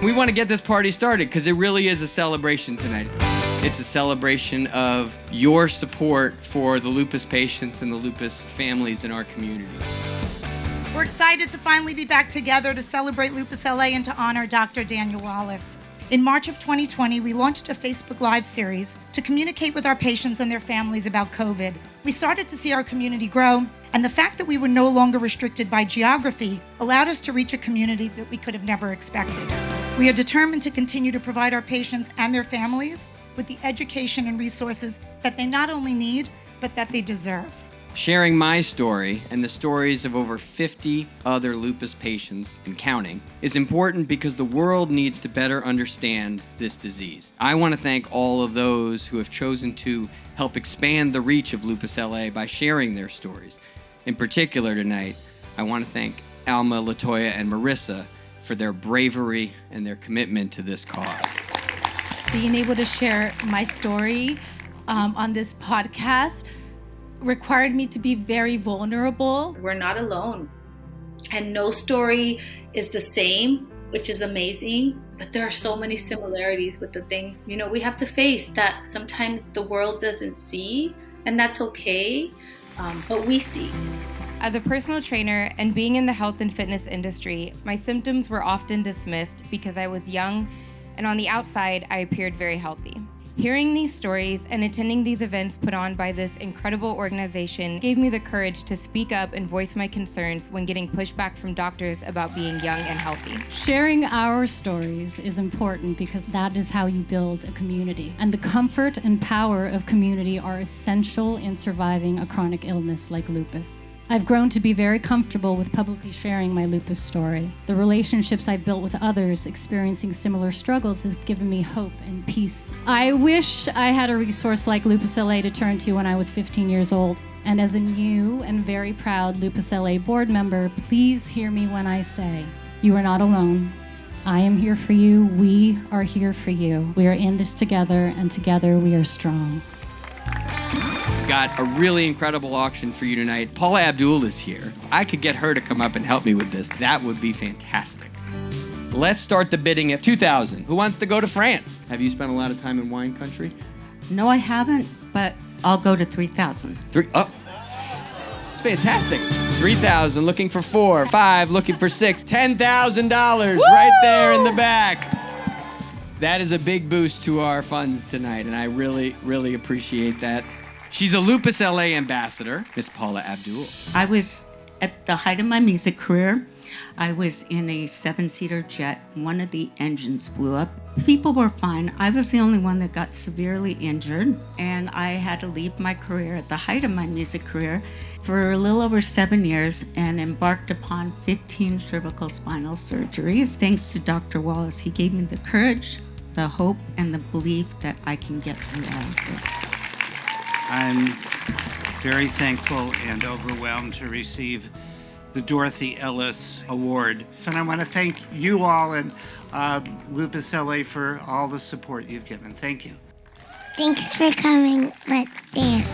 We want to get this party started because it really is a celebration tonight. It's a celebration of your support for the lupus patients and the lupus families in our community. We're excited to finally be back together to celebrate Lupus LA and to honor Dr. Daniel Wallace. In March of 2020, we launched a Facebook Live series to communicate with our patients and their families about COVID. We started to see our community grow, and the fact that we were no longer restricted by geography allowed us to reach a community that we could have never expected. We are determined to continue to provide our patients and their families with the education and resources that they not only need, but that they deserve. Sharing my story and the stories of over 50 other lupus patients and counting is important because the world needs to better understand this disease. I want to thank all of those who have chosen to help expand the reach of Lupus LA by sharing their stories. In particular tonight, I want to thank Alma, Latoya, and Marissa for their bravery and their commitment to this cause. Being able to share my story on this podcast required me to be very vulnerable. We're not alone, and no story is the same, which is amazing, but there are so many similarities with the things, we have to face that sometimes the world doesn't see, and that's okay, but we see. As a personal trainer and being in the health and fitness industry, my symptoms were often dismissed because I was young, and on the outside, I appeared very healthy. Hearing these stories and attending these events put on by this incredible organization gave me the courage to speak up and voice my concerns when getting pushback from doctors about being young and healthy. Sharing our stories is important because that is how you build a community. And the comfort and power of community are essential in surviving a chronic illness like lupus. I've grown to be very comfortable with publicly sharing my lupus story. The relationships I've built with others experiencing similar struggles has given me hope and peace. I wish I had a resource like Lupus LA to turn to when I was 15 years old. And as a new and very proud Lupus LA board member, please hear me when I say, you are not alone. I am here for you. We are here for you. We are in this together, and together we are strong. Got a really incredible auction for you tonight. Paula Abdul is here. If I could get her to come up and help me with this, that would be fantastic. Let's start the bidding at $2,000. Who wants to go to France? Have you spent a lot of time in wine country? No, I haven't, but I'll go to 3,000. It's fantastic. 3,000, looking for 4, 5, looking for 6, $10,000 right there in the back. That is a big boost to our funds tonight, and I really, really appreciate that. She's a Lupus LA ambassador, Miss Paula Abdul. I was at the height of my music career. I was in a 7-seater jet. One of the engines blew up. People were fine. I was the only one that got severely injured, and I had to leave my career at the height of my music career for a little over 7 years and embarked upon 15 cervical spinal surgeries. Thanks to Dr. Wallace, he gave me the courage, the hope, and the belief that I can get through all of this. I'm very thankful and overwhelmed to receive the Dorothy Ellis Award. And I want to thank you all and Lupus LA for all the support you've given. Thank you. Thanks for coming. Let's dance.